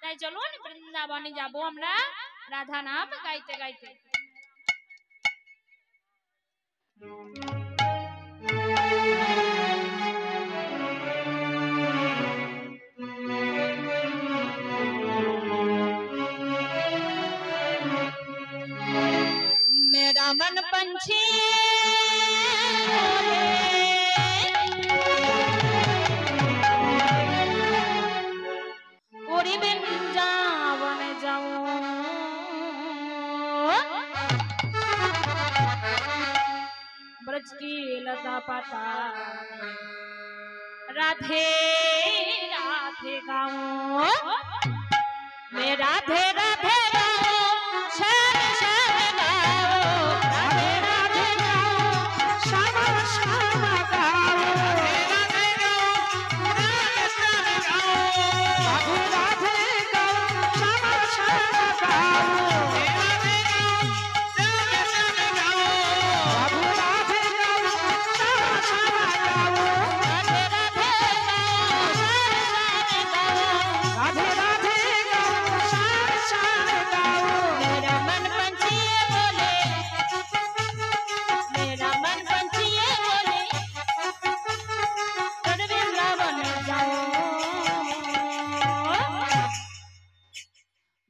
তাই চলুন বৃন্দাবনে যাব আমরা রাধা নাম গাইতে গাইতে। मेरा मन पंछी पूरी वृंदावन जाऊं ब्रज की लता पाता राधे राधे गाऊं मैं राधे राधे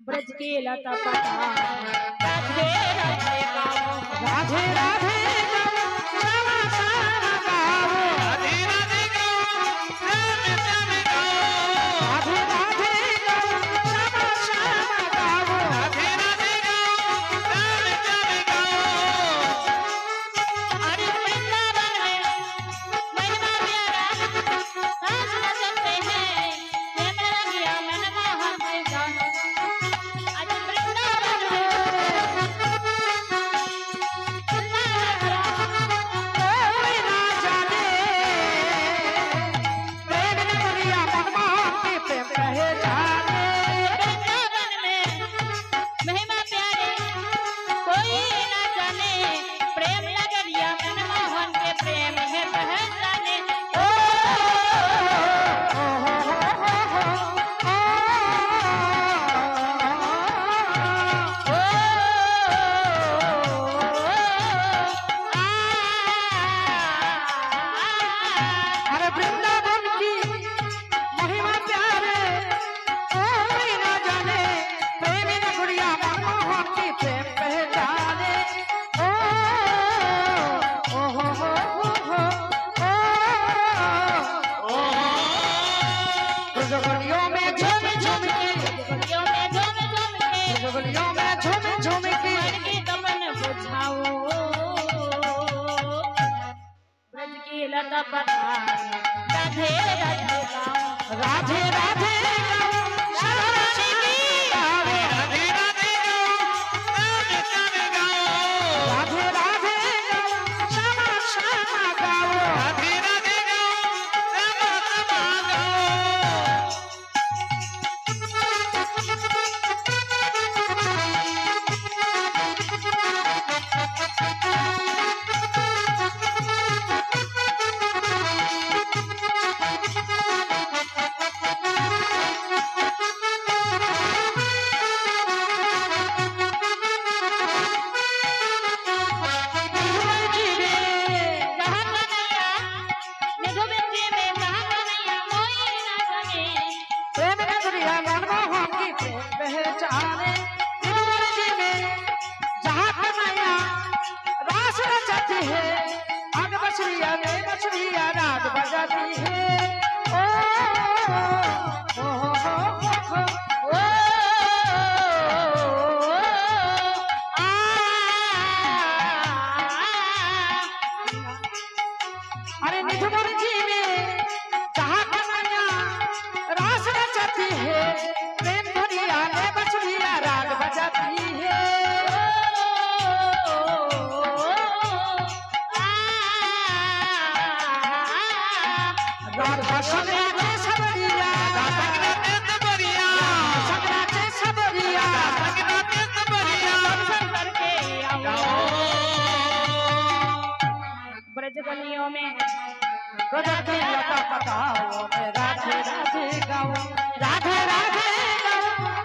ब्रज की लता पता राधे राधे गाओ राधे राधे श्यामा श्यामा गाओ राधे राधे गाओ श्याम श्याम गाओ राधे राधे गाओ श्यामा श्यामा गाओ राधे राधे गाओ श्याम श्याम गाओ। अरे वृंदावन में महिमा प्यारा रास रचते हैं ये मेरा गया मन मोहन से जानो लता पता राधे राधे गाओ राधे राधे राधे राधे गाओ राधे राधे गाओ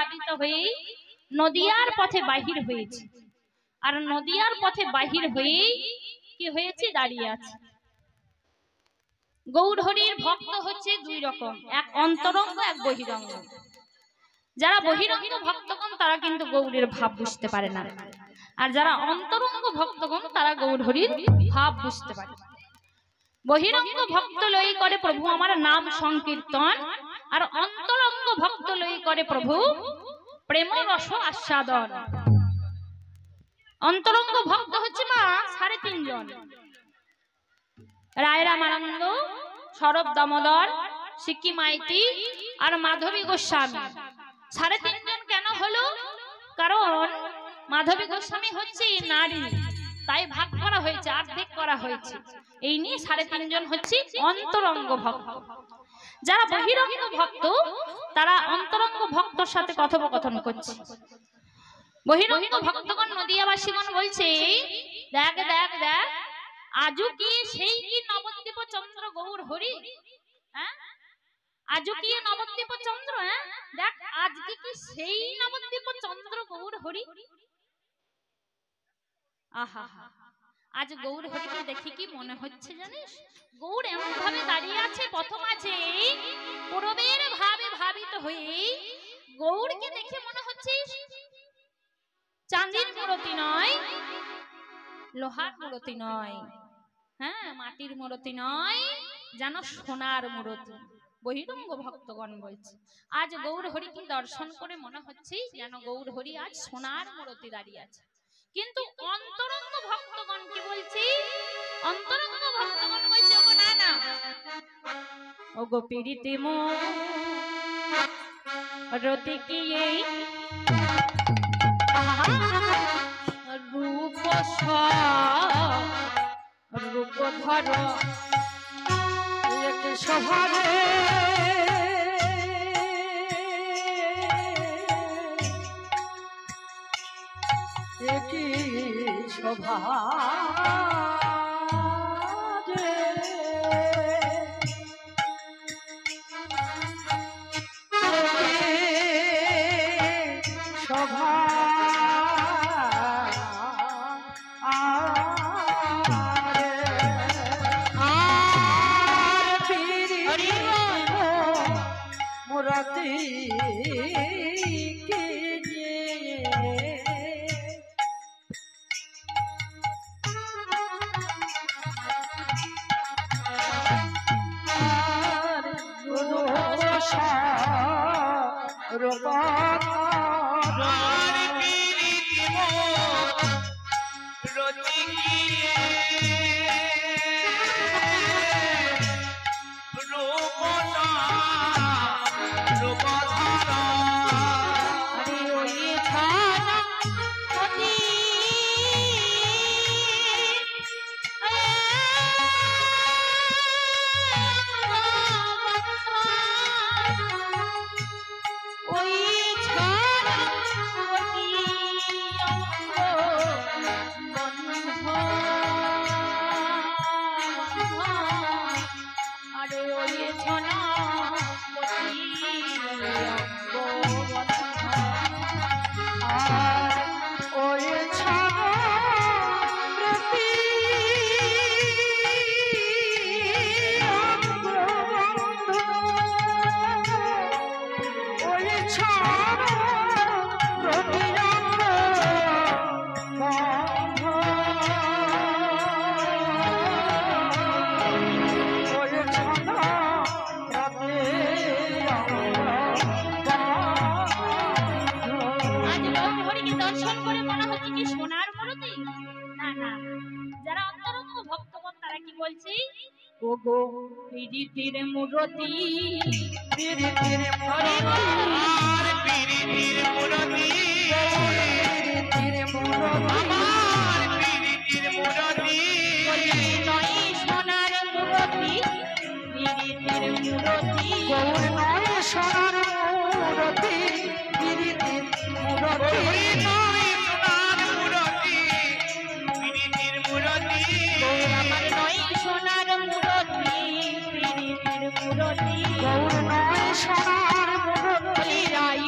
ভাবিত হয়ে নদিয়ার পথে বাহির হয়েছে। আর নদিয়ার পথে বাহির হয়ে কি হয়েছে, দাঁড়িয়ে আছে। গৌর হরির ভক্ত হচ্ছে দুই রকম, এক অন্তরঙ্গ, এক বহিরঙ্গ। যারা বহিরঙ্গ ভক্তগণ তারা কিন্তু গৌরের ভাব বুঝতে পারে না, আর যারা অন্তরঙ্গ ভক্তগণ তারা গৌর হরির ভাব বুঝতে পারে। বহিরঙ্গ ভক্ত লই করে প্রভু আমার নাম সংকীর্তন, আর অন্তরঙ্গ ভক্ত লই করে প্রভু প্রেম রস আস্বাদন। অন্তরঙ্গ ভক্ত হচ্ছে মা 3.5 জন, রায়রাম আনন্দ, সরব দামোদর, সিক্কি মাইতি আর মাধবী গোস্বামী। 3.5 জন কেন হলো? কারণ মাধবী গোস্বামী হচ্ছে নারী, তাই ভাগ করা হয়েছে, অর্ধেক করা হয়েছে। এই নিয়ে 3.5 জন হচ্ছে অন্তরঙ্গ ভক্ত। যারা বহিরঙ্গ ভক্ত তারা অন্তরঙ্গ ভক্তর সাথে কথোপকথন করছে। বহিরঙ্গ ভক্তগণ নদিয়াবাসীগণ বলছে, দেখ দেখ দেখ, আজও কি সেই কি নবদ্বীপ চন্দ্র গৌর হরি? হ্যাঁ, আজও কি নবদ্বীপ চন্দ্র? হ্যাঁ দেখ, আজকে কি সেই নবদ্বীপ চন্দ্র গৌর হরি? আহা, আজ গৌর হরিকে দেখি কি মনে হচ্ছে জানিস? গৌর এমন ভাবে দাঁড়িয়ে আছে পথ মাঝে, পূরবের ভাবে ভাবিত হয়ে। গৌরকে দেখে মনে হচ্ছে চাঁদির মূর্তি নয়, লোহার মূর্তি নয়, হ্যাঁ মাটির মূর্তি নয়, যেন সোনার মূর্তি। বহিরঙ্গ ভক্তগণ বলছে, আজ গৌর হরিকে দর্শন করে মনে হচ্ছে যেন গৌর হরি আজ সোনার মূর্তি দাঁড়িয়ে আছে। কিন্তু অন্তরঙ্গ ভক্তগণ কি বলছে? অন্তরঙ্গ ভক্তগণ বলছে, ওগো না না, ওগো পীড়িতে রতি কি এই রূপ রূপ ধর সভারে একই শোভা শোভা মুরাতি ওগো পীড়িতের মূরতি পীড়িতের মূরতি নয় সোনার মূরতি পীড়িতের মূরতি গৌর নয় সোনার মূরতি পীড়িতের মূরতি নয় সোনার মূরতি পীড়িতের মূরতি গৌর আমার নয় সোনার মূরতি পীড়িতের মূরতি গৌর নয় সোনার মূরতি রাই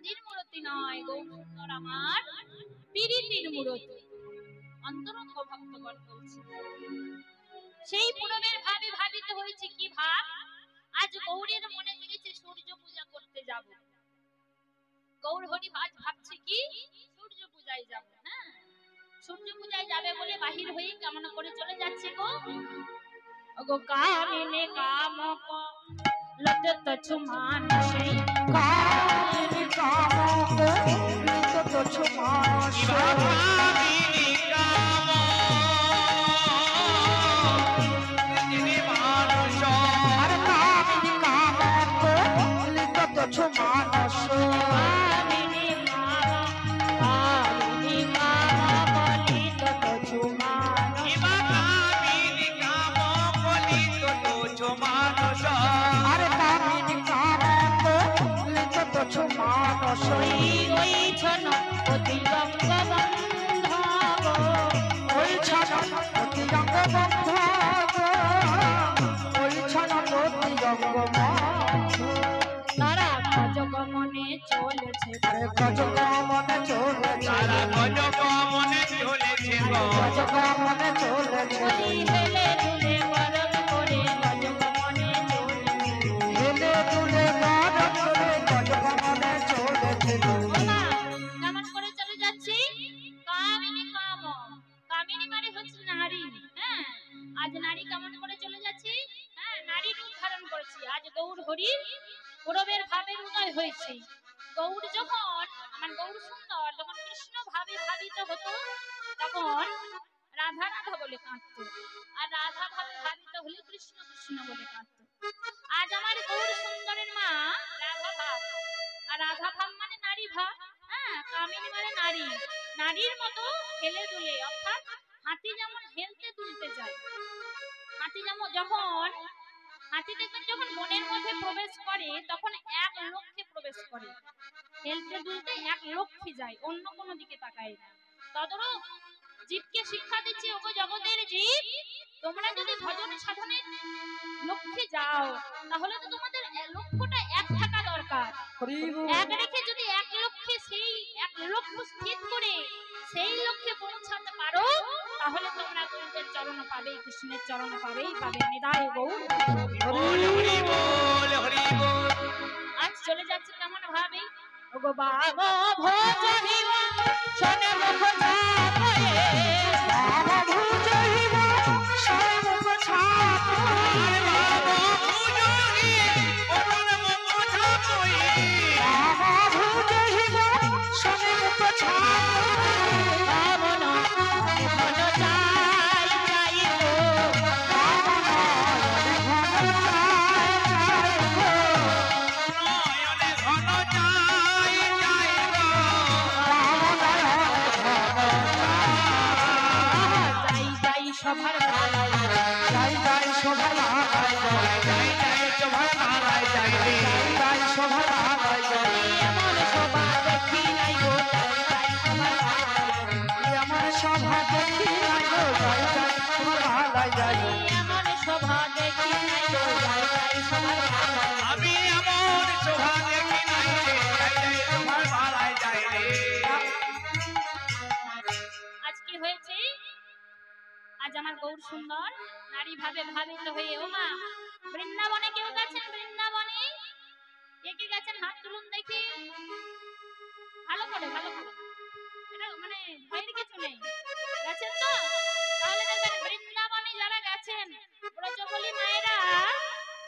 চাঁদের মূর্তি নয়, গৌর সুন্দর আমার পীড়িতির মূর্তি। অন্তরঙ্গ ভক্তগণ বলছে, সেই পূরবের ভাবে ভাবিত হয়েছে কি ভাব, আজ গৌরের মনে জেগেছে সূর্য পূজা করতে যাব। গৌর হরি আজ ভাবছে কি সূর্য পূজায় যাব। হ্যাঁ, সূর্য পূজায় যাবে বলে বাহির হয়ে কেমন করে চলে যাচ্ছে গো। গো কামিনে কামক লতত ছুমান সেই কামিনী কামক লতত ছুমান কামিনী মানুষ আর কামিনী কামক লতত ছুমান কামিনী কামিনী কামক লতত ছুমান কামিনী কাম বলিত তো মানুষ আর কামিনী কামক লতত ছুমান ওই ছন অতিরঙ্গ বন্ধব, ওই ছন অতিরঙ্গ বন্ধ ওই ছন অতিরঙ্গ বন্ধ তারা গজগমনে চলেছে গজগমনে চলেছে তারা গজব মনে চলেছে গো গজগমনে চলেছে ওই হেলে দুলে বরণ করে গজগমনে চলেছে। হেলে দুলে গরম করে গজগমনে চলেছে ওমা, কেমন করে চলে যাচ্ছি? কামিনী কাম, কামিনী মানে হচ্ছে নারী। হ্যাঁ, আজ নারী কেমন করে চলে যাচ্ছি? হ্যাঁ, নারীর রূপ ধারণ করেছি। আজ গৌর হরির পূরবের ভাবের উদয় হয়েছে। গৌর যখন আমার গৌর সুন্দর যখন কৃষ্ণ ভাবে ভাবিত হতো, তখন রাধা রাধা বলে কাঁদত, আর রাধা ভাবে ভাবিত হলে কৃষ্ণ কৃষ্ণ বলে কাঁদত। আজ আমার গৌর সুন্দরের মা রাধা ভাব, আর রাধা ভাব মানে নারী ভাব। হ্যাঁ, কামিনী মানে নারী, নারীর মতো হেলে দুলে, অর্থাৎ হাতি যেমন হেলতে দুলতে যায়। হাতি যেমন যখন হাতি দেখবেন যখন মনের মধ্যে প্রবেশ করে তখন এক লক্ষ্যে প্রবেশ করে, হেলতে দুলতে এক লক্ষ্যে যায়, অন্য কোনো দিকে তাকায় না। তদরূপ জীবকে শিক্ষা দিচ্ছে, ওগো জগতের জীব, তোমরা যদি ভজন সাধনের লক্ষ্যে যাও তাহলে তো তোমাদের লক্ষ্যটা এক থাকা দরকার। এক রেখে যদি এক লক্ষ্যে সেই এক লক্ষ্য স্থির করে সেই লক্ষ্যে পৌঁছাতে পারো, তাহলে তোমরা গৌরের চরণ পাবে, কৃষ্ণের চরণ পাবেই পাবে। নিদায় গৌর হরি বল হরি বল আজ চলে যাচ্ছে কেমন ভাবে। ওগো বাবা ভোজ হইব শোনে মুখ ছাপে বাবা ভোজ হইব শোনে মুখ ছাপে বাবা পূজনি ওরণ মুখ ছাপই বাবা ভোজ হইব শোনে মুখ ছাপে পাবন মন চাই চাই গো, নয়নে ঘন চাই চাই গো যাই যাই সভার ভালাই, যাই যাই শোভা লাগাই যাই যাই তোমার মালায় যাই রে যাই শোভা লাগাই এমন শোভা দেখি নাই গো, যাই যাই সভার ভালাই, আমার সভা দেখি লাগো যাই যাই শোভা লাগাই এমন শোভা দেখি নাই গো, যাই যাই সভার ভালাই। আমি এমন শোভা দেখি নাই রে যাই যাই তোমার মালায় যাই রে আজ কি হয়েছে? আজ আমার গৌর সুন্দর নারী ভাবে ভাবিত হয়ে, ও মা বৃন্দাবনে কেউ গেছেন? বৃন্দাবনে কে কে গেছেন? হাত তুলুন দেখি, ভালো করে ভালো করে, এটা মানে ভয়ের কিছু নেই, গেছেন তো? তাহলে দেখবেন বৃন্দাবনে যারা গেছেন ব্রজবলী মায়েরা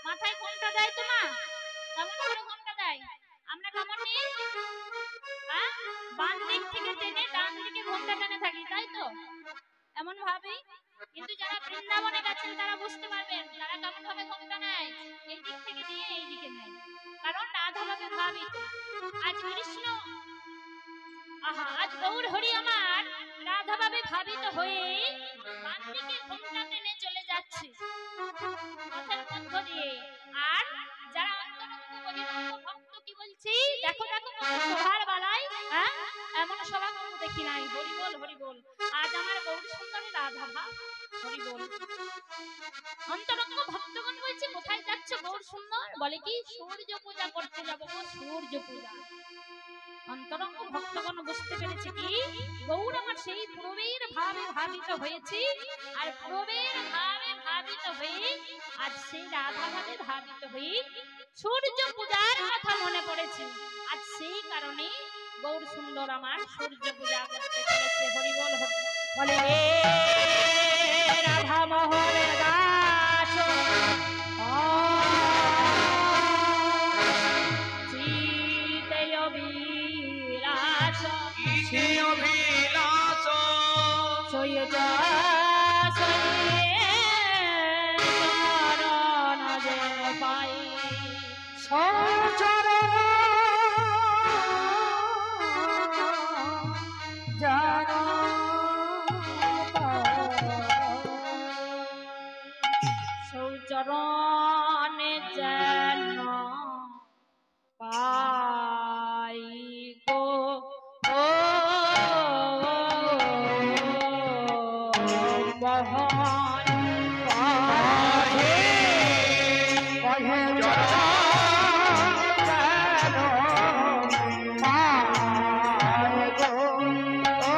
মাথায় ঘোমটা দেয় তো না? কেমন করে ঘোমটা দেয়? আমরা কেমন নিই? হ্যাঁ, বাম দিক থেকে টেনে ডান দিকে ঘোমটা টেনে থাকি, তাই তো? এমন ভাবে। কিন্তু যারা বৃন্দাবনে গেছেন তারা বুঝতে পারবেন তারা কেমন ভাবে ঘোমটা নেয়, এই দিক থেকে দিয়ে এই দিকে নেয়, কারণ রাধা ভাবে ভাবিত। আজ কৃষ্ণ আহা, আজ গৌর হরি আমার রাধা ভাবে ভাবিত হয়ে বাম দিকে ঘোমটা টেনে চলে যাচ্ছে পথের মধ্য দিয়ে। আর যারা অন্তরঙ্গ বহিরঙ্গ ভক্ত কি বলছি, দেখো দেখো শোভার বালাই, হ্যাঁ, এমন সভা কোনো দেখি নাই। হরি বল হরি বল। আজ আমার গৌর সুন্দরী রাধা ভাব, হরি বল। অন্তরঙ্গ ভক্তগণ বলছে, কোথায় যাচ্ছ গৌর সুন্দর বলে কি সূর্য পূজা করতে যাবো গো, সূর্য পূজা। অন্তরঙ্গ ভক্তগণ বুঝতে পেরেছে কি গৌর আমার সেই প্রবীর ভাবে ভাবিত হয়েছে, আর প্রবীর ভাবে ভাবিত হয়ে আজ সেই রাধা ভাবে ভাবিত হয়ে সূর্য পূজার কথা মনে পড়েছে। আজ সেই কারণে গৌর সুন্দর আমার সূর্য পূজা করতে চলেছে। হরিবল বলে হে রাধা মোহন দাস চিতেয় বিলাস ইসে অভিলাষ সৈয়দ চরণ যেন পাই সচরণ জানো সৌচরণে যেন পাই গো ও মোহন পাহে পাহে জানো পায় গো ও